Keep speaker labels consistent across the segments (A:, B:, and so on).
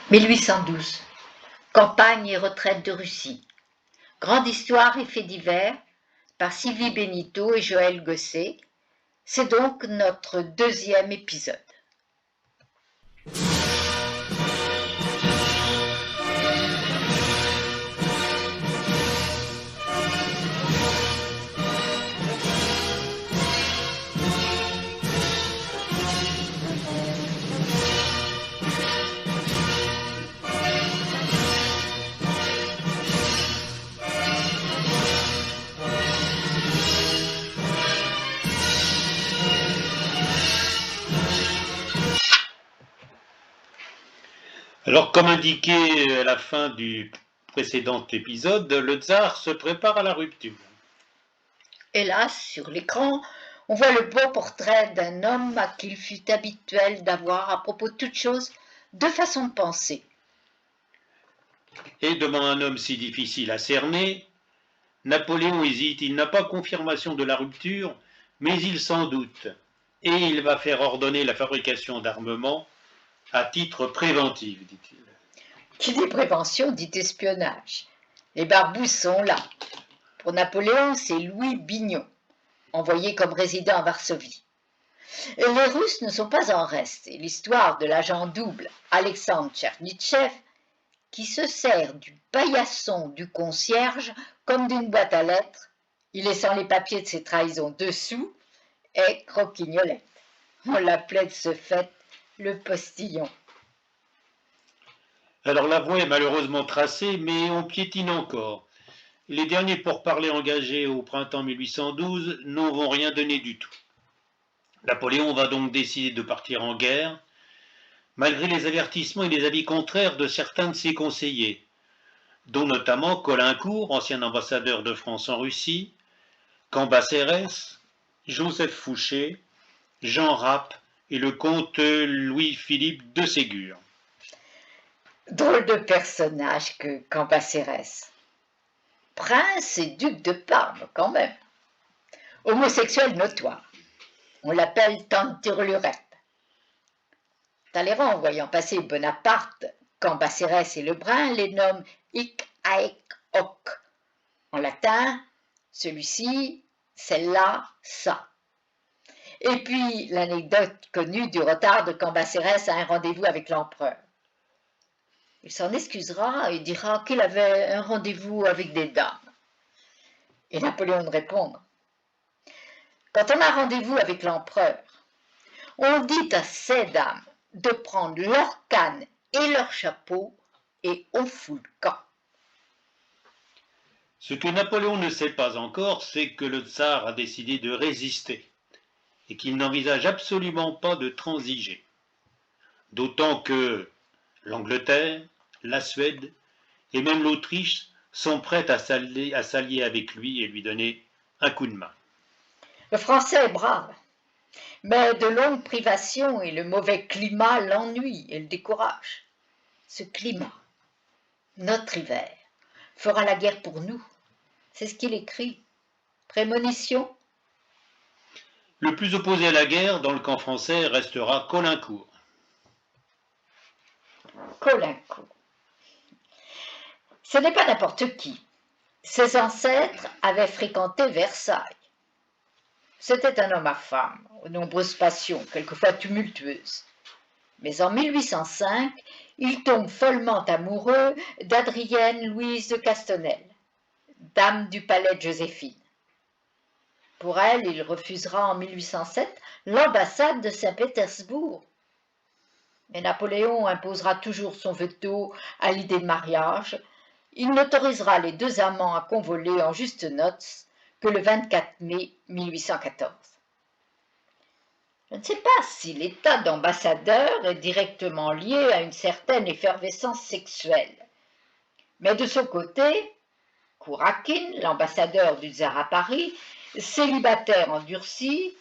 A: 1812. Campagne et retraite de Russie. Grande histoire et faits divers par Sylvie Benito et Joël Gosset. C'est donc notre deuxième épisode.
B: Alors, comme indiqué à la fin du précédent épisode, le tsar se prépare à la rupture.
A: Hélas, sur l'écran, on voit le beau portrait d'un homme à qui il fut habituel d'avoir, à propos de toute chose, deux façons de penser.
B: Et devant un homme si difficile à cerner, Napoléon hésite, il n'a pas confirmation de la rupture, mais il s'en doute, et il va faire ordonner la fabrication d'armements à titre préventif, dit-il.
A: Qui dit prévention dit espionnage. Les barbouzes sont là. Pour Napoléon, c'est Louis Bignon, envoyé comme résident à Varsovie. Les Russes ne sont pas en reste, et l'histoire de l'agent double Alexandre Tchernitchev, qui se sert du paillasson du concierge comme d'une boîte à lettres, y laissant les papiers de ses trahisons dessous, est croquignolette. On l'appelait de ce fait le postillon.
B: Alors la voie est malheureusement tracée, mais on piétine encore. Les derniers pourparlers engagés au printemps 1812 n'en vont rien donner du tout. Napoléon va donc décider de partir en guerre, malgré les avertissements et les avis contraires de certains de ses conseillers, dont notamment Caulaincourt, ancien ambassadeur de France en Russie, Cambacérès, Joseph Fouché, Jean Rapp et le comte Louis-Philippe de Ségur.
A: Drôle de personnage que Cambacérès. Prince et duc de Parme, quand même. Homosexuel notoire. On l'appelle Tanturlurette. Talleyrand, voyant passer Bonaparte, Cambacérès et Lebrun, les nomme hic haec hoc. En latin, celui-ci, celle-là, ça. Et puis, l'anecdote connue du retard de Cambacérès à un rendez-vous avec l'empereur. Il s'en excusera et dira qu'il avait un rendez-vous avec des dames. Et Napoléon de répondre. Quand on a rendez-vous avec l'empereur, on dit à ces dames de prendre leur canne et leur chapeau et on fout le camp.
B: Ce que Napoléon ne sait pas encore, c'est que le tsar a décidé de résister et qu'il n'envisage absolument pas de transiger. D'autant que l'Angleterre, la Suède et même l'Autriche sont prêtes à s'allier avec lui et lui donner un coup de main.
A: Le français est brave, mais de longues privations et le mauvais climat l'ennuient et le découragent. Ce climat, notre hiver, fera la guerre pour nous. C'est ce qu'il écrit. Prémonition.
B: Le plus opposé à la guerre dans le camp français restera Caulaincourt.
A: Caulaincourt. Ce n'est pas n'importe qui. Ses ancêtres avaient fréquenté Versailles. C'était un homme à femme, aux nombreuses passions, quelquefois tumultueuses. Mais en 1805, il tombe follement amoureux d'Adrienne Louise de Castenel, dame du palais de Joséphine. Pour elle, il refusera en 1807 l'ambassade de Saint-Pétersbourg. Mais Napoléon imposera toujours son veto à l'idée de mariage. Il n'autorisera les deux amants à convoler en justes noces que le 24 mai 1814. Je ne sais pas si l'état d'ambassadeur est directement lié à une certaine effervescence sexuelle. Mais de son côté, Kourakine, l'ambassadeur du tsar à Paris, célibataire endurci,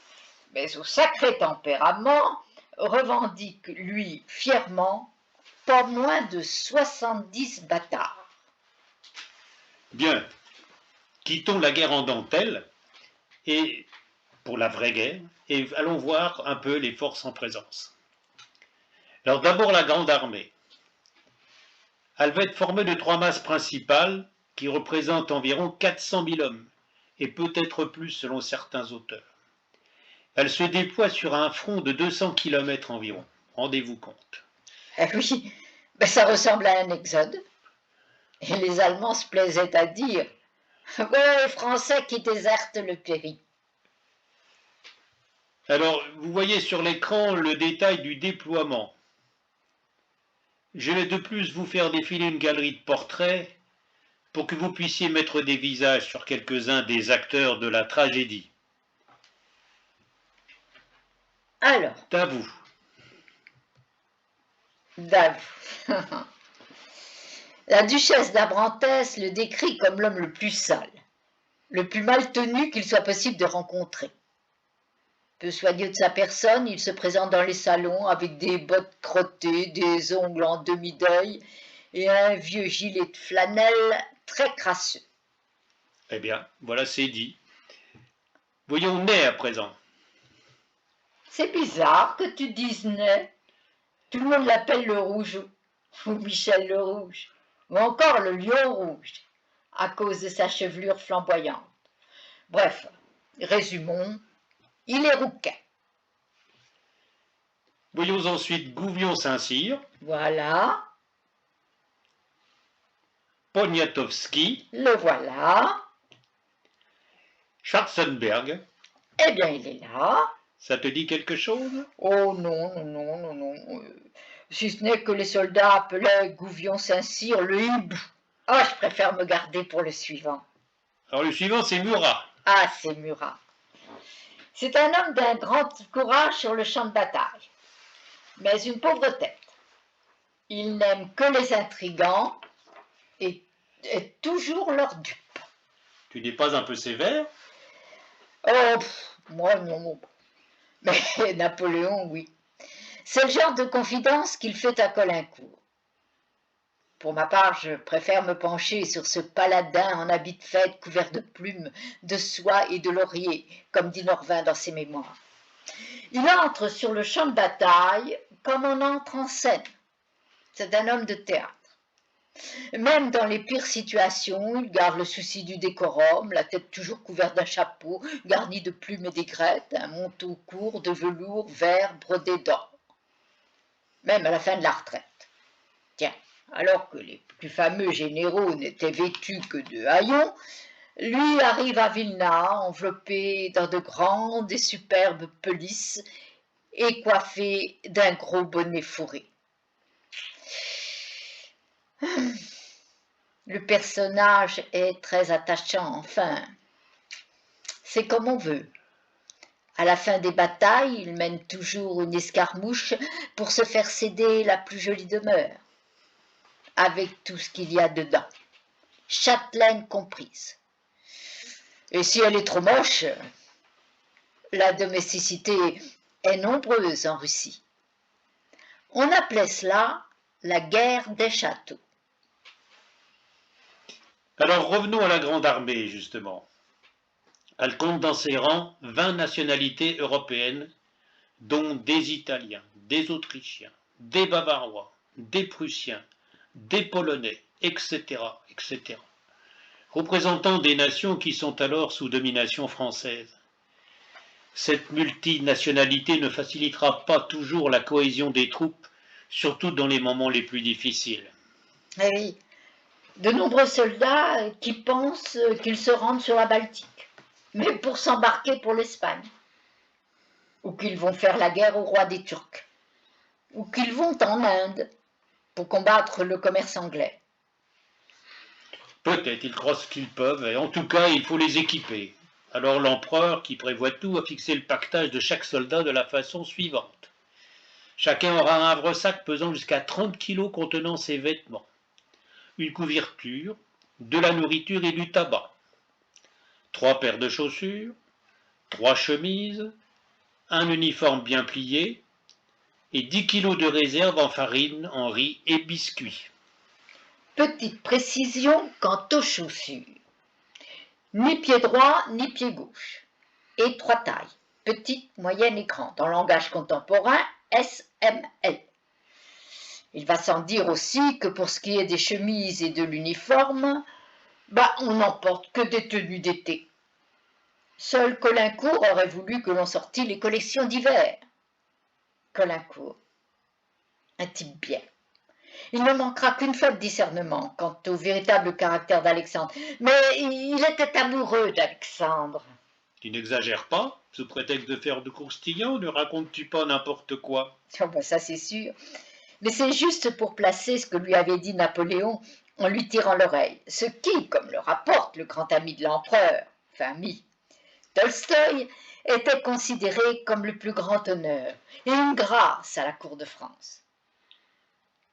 A: mais au sacré tempérament, revendique, lui, fièrement, pas moins de 70 bâtards.
B: Bien, quittons la guerre en dentelle et pour la vraie guerre et allons voir un peu les forces en présence. Alors d'abord la Grande Armée. Elle va être formée de 3 masses principales qui représentent environ 400 000 hommes, et peut-être plus selon certains auteurs. Elle se déploie sur un front de 200 km environ, rendez-vous compte.
A: Eh oui, ben ça ressemble à un exode. Et les Allemands se plaisaient à dire « Voilà les Français qui désertent le pays ».
B: Alors, vous voyez sur l'écran le détail du déploiement. Je vais de plus vous faire défiler une galerie de portraits pour que vous puissiez mettre des visages sur quelques-uns des acteurs de la tragédie.
A: Alors,
B: D'avoue.
A: La duchesse d'Abrantès le décrit comme l'homme le plus sale, le plus mal tenu qu'il soit possible de rencontrer. Peu soigneux de sa personne, il se présente dans les salons avec des bottes crottées, des ongles en demi-deuil et un vieux gilet de flanelle très crasseux.
B: Eh bien, voilà, c'est dit. Voyons Ney à présent.
A: C'est bizarre que tu dises Ney. Tout le monde l'appelle le Rouge, ou Michel le Rouge, ou encore le Lion Rouge, à cause de sa chevelure flamboyante. Bref, résumons, il est rouquin.
B: Voyons ensuite Gouvion-Saint-Cyr,
A: Voilà,
B: Poniatowski,
A: le voilà.
B: Schwarzenberg.
A: Eh bien, il est là.
B: Ça te dit quelque chose?
A: Oh non, non, non, non, non. Si ce n'est que les soldats appelaient Gouvion-Saint-Cyr le hibou. Oh, je préfère me garder pour le suivant.
B: Alors le suivant, c'est Murat.
A: Ah, c'est Murat. C'est un homme d'un grand courage sur le champ de bataille, mais une pauvre tête. Il n'aime que les intrigants et est toujours leur dupe.
B: Tu n'es pas un peu sévère?
A: Oh, moi non. Mais Napoléon, oui. C'est le genre de confidence qu'il fait à Caulaincourt. Pour ma part, je préfère me pencher sur ce paladin en habit de fête couvert de plumes, de soie et de laurier, comme dit Norvin dans ses mémoires. Il entre sur le champ de bataille comme on entre en scène. C'est un homme de théâtre. Même dans les pires situations, il garde le souci du décorum, la tête toujours couverte d'un chapeau, garni de plumes et d'aigrettes, un manteau court de velours vert brodé d'or. Même à la fin de la retraite. Tiens, alors que les plus fameux généraux n'étaient vêtus que de haillons, lui arrive à Vilna enveloppé dans de grandes et superbes pelisses et coiffé d'un gros bonnet fourré. Le personnage est très attachant, enfin, c'est comme on veut. À la fin des batailles, il mène toujours une escarmouche pour se faire céder la plus jolie demeure, avec tout ce qu'il y a dedans, châtelaine comprise. Et si elle est trop moche, la domesticité est nombreuse en Russie. On appelait cela la guerre des châteaux.
B: Alors revenons à la Grande Armée, justement. Elle compte dans ses rangs 20 nationalités européennes, dont des Italiens, des Autrichiens, des Bavarois, des Prussiens, des Polonais, etc., etc., représentant des nations qui sont alors sous domination française. Cette multinationalité ne facilitera pas toujours la cohésion des troupes, surtout dans les moments les plus difficiles.
A: Eh oui, de nombreux soldats qui pensent qu'ils se rendent sur la Baltique, mais pour s'embarquer pour l'Espagne, ou qu'ils vont faire la guerre au roi des Turcs, ou qu'ils vont en Inde pour combattre le commerce anglais.
B: Peut-être, ils croient ce qu'ils peuvent, et en tout cas, il faut les équiper. Alors l'empereur, qui prévoit tout, a fixé le pactage de chaque soldat de la façon suivante. Chacun aura un havresac pesant jusqu'à 30 kg contenant ses vêtements, une couverture, de la nourriture et du tabac, 3 paires de chaussures, 3 chemises, un uniforme bien plié et 10 kg de réserve en farine, en riz et biscuits.
A: Petite précision quant aux chaussures. Ni pied droit, ni pied gauche. Et 3 tailles, petite, moyenne et grande. En langage contemporain, SML. Il va sans dire aussi que pour ce qui est des chemises et de l'uniforme, on n'en porte que des tenues d'été. Seul Caulaincourt aurait voulu que l'on sortît les collections d'hiver. Caulaincourt, un type bien. Il ne manquera qu'une fois de discernement quant au véritable caractère d'Alexandre, mais il était amoureux d'Alexandre.
B: Tu n'exagères pas, sous prétexte de faire de croustillant, ne racontes-tu pas n'importe quoi?
A: Oh, ça c'est sûr. Mais c'est juste pour placer ce que lui avait dit Napoléon en lui tirant l'oreille, ce qui, comme le rapporte le grand ami de l'empereur, Tolstoï, était considéré comme le plus grand honneur et une grâce à la cour de France.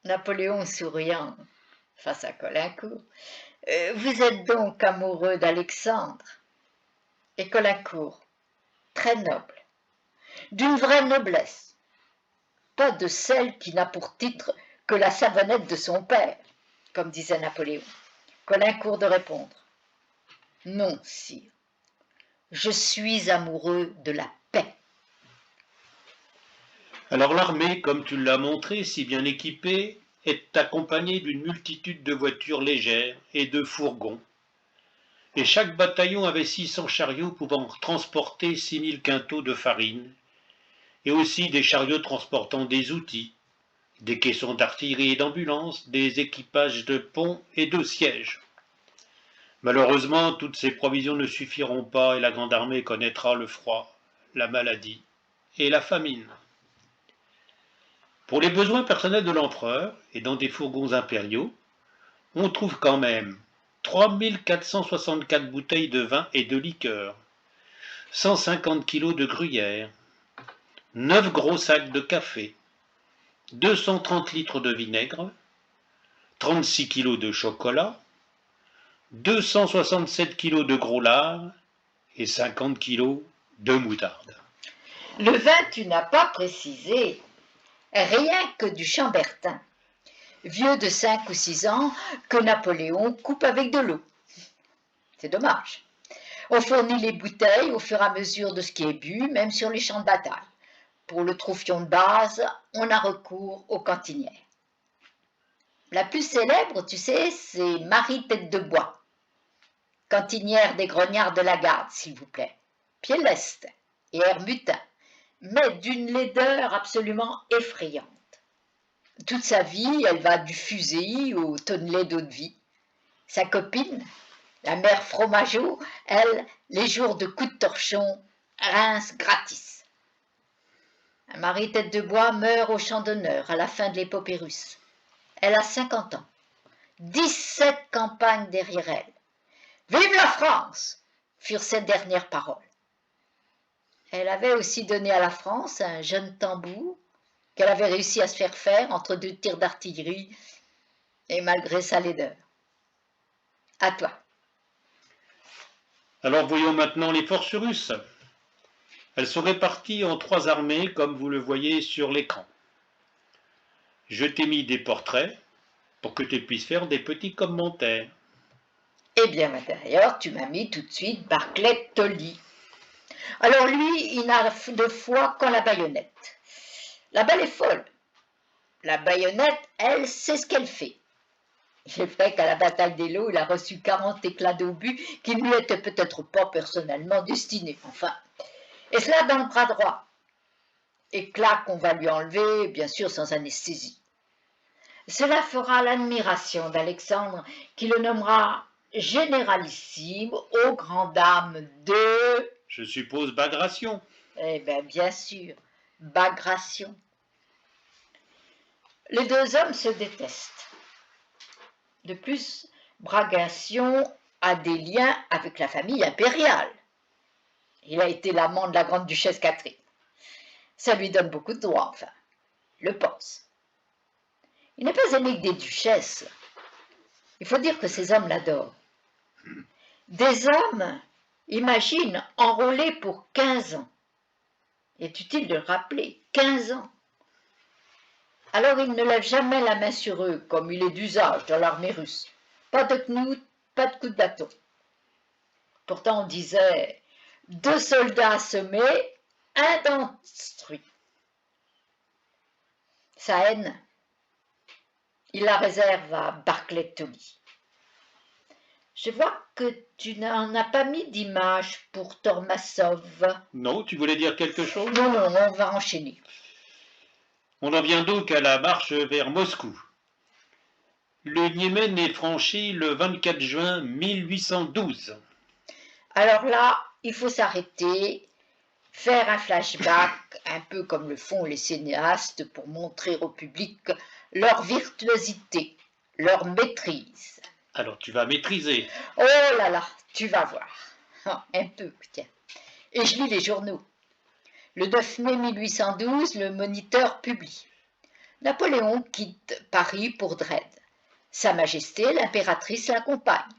A: Napoléon souriant face à Caulaincourt, vous êtes donc amoureux d'Alexandre? Et Caulaincourt, très noble, d'une vraie noblesse, pas de celle qui n'a pour titre que la savonnette de son père, comme disait Napoléon. Caulaincourt de répondre: non, sire, je suis amoureux de la paix.
B: Alors l'armée, comme tu l'as montré, si bien équipée, est accompagnée d'une multitude de voitures légères et de fourgons. Et chaque bataillon avait 600 chariots pouvant transporter 6000 quintaux de farine, et aussi des chariots transportant des outils, des caissons d'artillerie et d'ambulance, des équipages de ponts et de sièges. Malheureusement, toutes ces provisions ne suffiront pas et la grande armée connaîtra le froid, la maladie et la famine. Pour les besoins personnels de l'empereur et dans des fourgons impériaux, on trouve quand même 3464 bouteilles de vin et de liqueur, 150 kilos de gruyère, 9 gros sacs de café, 230 litres de vinaigre, 36 kilos de chocolat, 267 kilos de gros lard et 50 kilos de moutarde.
A: Le vin, tu n'as pas précisé, rien que du chambertin, vieux de 5 ou 6 ans, que Napoléon coupe avec de l'eau. C'est dommage. On fournit les bouteilles au fur et à mesure de ce qui est bu, même sur les champs de bataille. Pour le troufion de base, on a recours aux cantinières. La plus célèbre, tu sais, c'est Marie Tête de Bois, cantinière des grognards de la garde, s'il vous plaît, pied leste et air mutin, mais d'une laideur absolument effrayante. Toute sa vie, elle va du fusil au tonnelet d'eau de vie. Sa copine, la mère Fromageau, elle, les jours de coups de torchon, rince gratis. Marie Tête de Bois meurt au champ d'honneur à la fin de l'épopée russe. Elle a 50 ans, 17 campagnes derrière elle. Vive la France, furent ses dernières paroles. Elle avait aussi donné à la France un jeune tambour qu'elle avait réussi à se faire entre 2 tirs d'artillerie et malgré sa laideur. À toi.
B: Alors voyons maintenant les forces russes. Elles sont réparties en 3 armées comme vous le voyez sur l'écran. Je t'ai mis des portraits pour que tu puisses faire des petits commentaires.
A: Eh bien, d'ailleurs, tu m'as mis tout de suite Barclay Tolly. Alors lui, il n'a de foi qu'en la baïonnette. La balle est folle. La baïonnette, elle, sait ce qu'elle fait. Il est vrai qu'à la bataille d'Eylau, il a reçu 40 éclats d'obus qui ne lui étaient peut-être pas personnellement destinés. Enfin, et cela dans le bras droit. Éclat qu'on va lui enlever, bien sûr, sans anesthésie. Cela fera l'admiration d'Alexandre, qui le nommera généralissime aux grandes dames de...
B: Je suppose Bagration.
A: Eh bien sûr, Bagration. Les 2 hommes se détestent. De plus, Bagration a des liens avec la famille impériale. Il a été l'amant de la grande duchesse Catherine. Ça lui donne beaucoup de droits, enfin, le pense. Il n'est pas aimé que des duchesses. Il faut dire que ces hommes l'adorent. Des hommes, imagine, enrôlés pour 15 ans. Il est utile de le rappeler, 15 ans. Alors il ne lève jamais la main sur eux, comme il est d'usage dans l'armée russe. Pas de knout, pas de coup de bâton. Pourtant on disait 2 soldats assommés, 1 d'instruit. Sa haine, Il la réserve à Barclay-Tolly. Je vois que tu n'en as pas mis d'image pour Tormassov.
B: Non, tu voulais dire quelque chose?
A: Non, on va enchaîner.
B: On en vient donc à la marche vers Moscou. Le Niémen est franchi le 24 juin 1812.
A: Alors là, il faut s'arrêter, faire un flashback, un peu comme le font les cinéastes pour montrer au public leur virtuosité, leur maîtrise.
B: Alors tu vas maîtriser.
A: Oh là là, tu vas voir. Un peu, tiens. Et je lis les journaux. Le 9 mai 1812, le Moniteur publie. Napoléon quitte Paris pour Dresde. Sa Majesté, l'impératrice, l'accompagne.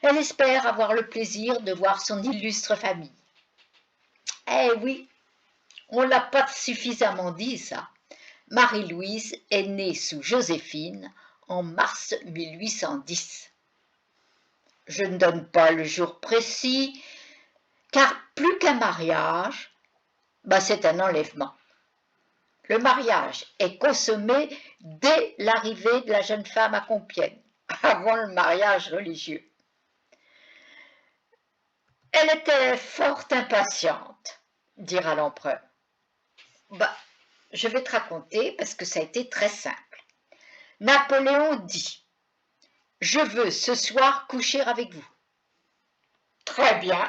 A: Elle espère avoir le plaisir de voir son illustre famille. Eh oui, on ne l'a pas suffisamment dit, ça. Marie-Louise est née sous Joséphine en mars 1810. Je ne donne pas le jour précis, car plus qu'un mariage, c'est un enlèvement. Le mariage est consommé dès l'arrivée de la jeune femme à Compiègne, avant le mariage religieux. Elle était fort impatiente, dira l'empereur. Je vais te raconter parce que ça a été très simple. Napoléon dit « Je veux ce soir coucher avec vous ». Très bien,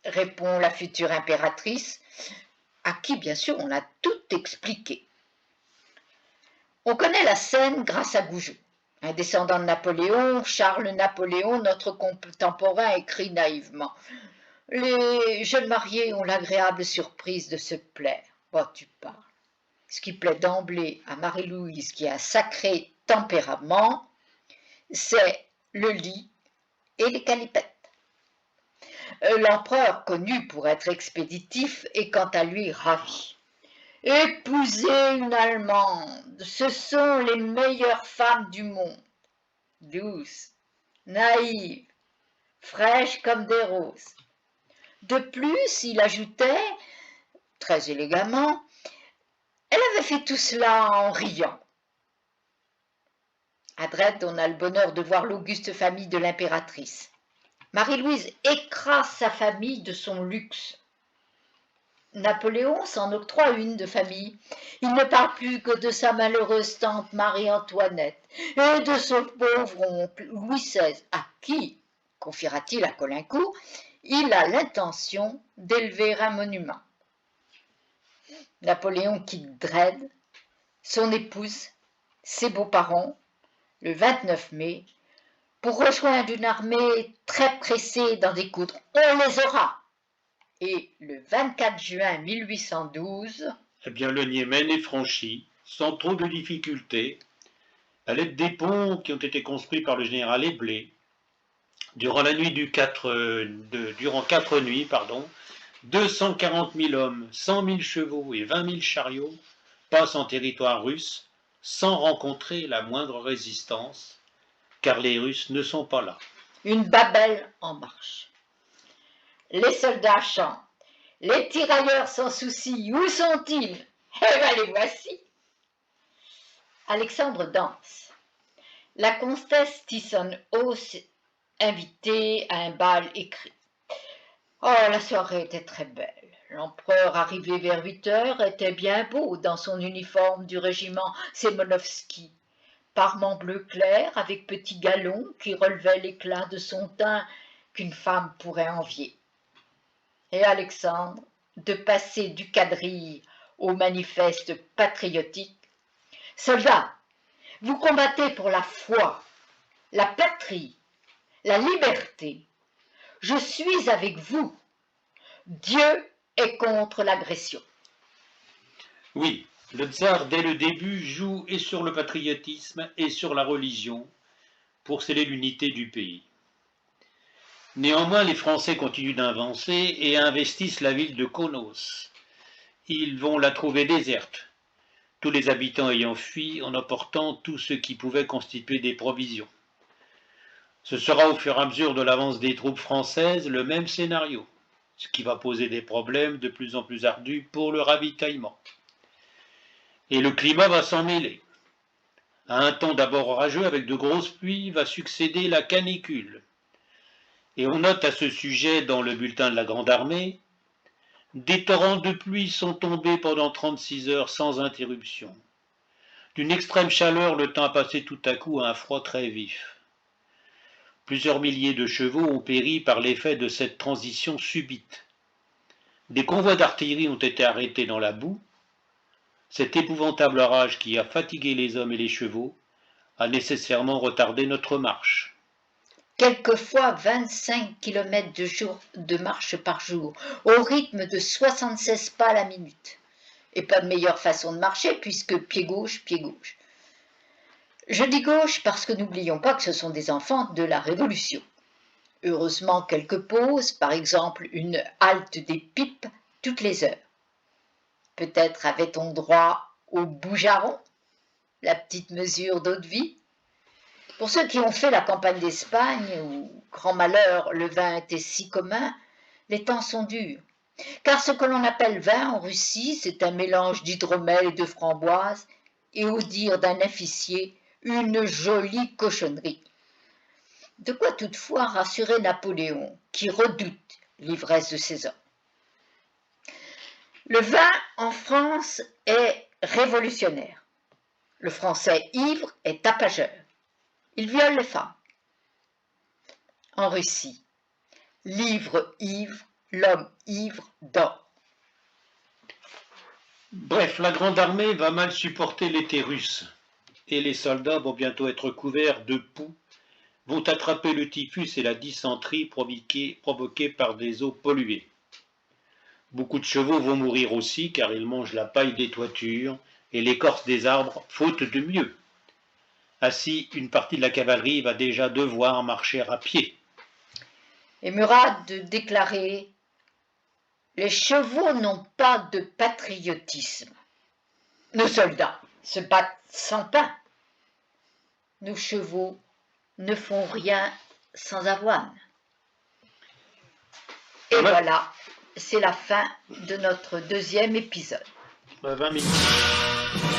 A: répond la future impératrice, à qui bien sûr on a tout expliqué. On connaît la scène grâce à Goujon. Un descendant de Napoléon, Charles Napoléon, notre contemporain, écrit naïvement. Les jeunes mariés ont l'agréable surprise de se plaire. Tu parles. Ce qui plaît d'emblée à Marie-Louise, qui a un sacré tempérament, c'est le lit et les calipettes. L'empereur, connu pour être expéditif, est quant à lui ravi. Épouser une Allemande, ce sont les meilleures femmes du monde. Douces, naïves, fraîches comme des roses. De plus, il ajoutait, très élégamment, elle avait fait tout cela en riant. À Dresde, on a le bonheur de voir l'auguste famille de l'impératrice. Marie-Louise écrase sa famille de son luxe. Napoléon s'en octroie une de famille. Il ne parle plus que de sa malheureuse tante Marie-Antoinette et de son pauvre oncle Louis XVI, à qui, confiera-t-il à Caulaincourt, il a l'intention d'élever un monument. Napoléon quitte Dresde, son épouse, ses beaux-parents, le 29 mai, pour rejoindre une armée très pressée d'en découdre. On les aura. Et le 24 juin 1812,
B: le Niémen est franchi, sans trop de difficultés, à l'aide des ponts qui ont été construits par le général Éblé. Durant 4 nuits, 240 000 hommes, 100 000 chevaux et 20 000 chariots passent en territoire russe sans rencontrer la moindre résistance, car les Russes ne sont pas là.
A: Une Babel en marche. Les soldats chantent. Les tirailleurs sans souci, où sont-ils? Les voici. Alexandre danse. La comtesse Tison-Hauss, invitée à un bal écrit. La soirée était très belle. L'empereur, arrivé vers 8 heures, était bien beau dans son uniforme du régiment Sémonovski, parement bleu clair avec petits galons qui relevaient l'éclat de son teint qu'une femme pourrait envier. Et Alexandre, de passer du quadrille au manifeste patriotique. Soldats, vous combattez pour la foi, la patrie, la liberté. Je suis avec vous. Dieu est contre l'agression.
B: Oui, le tsar, dès le début, joue et sur le patriotisme et sur la religion pour sceller l'unité du pays. Néanmoins, les Français continuent d'avancer et investissent la ville de Kaunos. Ils vont la trouver déserte, tous les habitants ayant fui en emportant tout ce qui pouvait constituer des provisions. Ce sera au fur et à mesure de l'avance des troupes françaises le même scénario, ce qui va poser des problèmes de plus en plus ardus pour le ravitaillement. Et le climat va s'en mêler. À un temps d'abord orageux avec de grosses pluies va succéder la canicule. Et on note à ce sujet dans le bulletin de la Grande Armée, des torrents de pluie sont tombés pendant 36 heures sans interruption. D'une extrême chaleur, le temps a passé tout à coup à un froid très vif. Plusieurs milliers de chevaux ont péri par l'effet de cette transition subite. Des convois d'artillerie ont été arrêtés dans la boue. Cet épouvantable orage qui a fatigué les hommes et les chevaux a nécessairement retardé notre marche.
A: Quelquefois 25 km de marche par jour, au rythme de 76 pas la minute. Et pas de meilleure façon de marcher puisque pied gauche, pied gauche. Je dis gauche parce que n'oublions pas que ce sont des enfants de la Révolution. Heureusement quelques pauses, par exemple une halte des pipes toutes les heures. Peut-être avait-on droit au boujaron, la petite mesure d'eau de vie. Pour ceux qui ont fait la campagne d'Espagne, où, grand malheur, le vin était si commun, les temps sont durs. Car ce que l'on appelle vin en Russie, c'est un mélange d'hydromel et de framboise, et au dire d'un officier, une jolie cochonnerie. De quoi toutefois rassurer Napoléon, qui redoute l'ivresse de ses hommes. Le vin en France est révolutionnaire. Le Français ivre est tapageur. Il viole les femmes. En Russie, l'ivre ivre, l'homme ivre dort.
B: Bref, la Grande Armée va mal supporter l'été russe, et les soldats vont bientôt être couverts de poux, vont attraper le typhus et la dysenterie provoqués par des eaux polluées. Beaucoup de chevaux vont mourir aussi car ils mangent la paille des toitures et l'écorce des arbres, faute de mieux. Ainsi, une partie de la cavalerie va déjà devoir marcher à pied.
A: Et Murat déclarait « Les chevaux n'ont pas de patriotisme. Nos soldats se battent sans pain. Nos chevaux ne font rien sans avoine. » Et voilà, c'est la fin de notre deuxième épisode.
B: 20 minutes.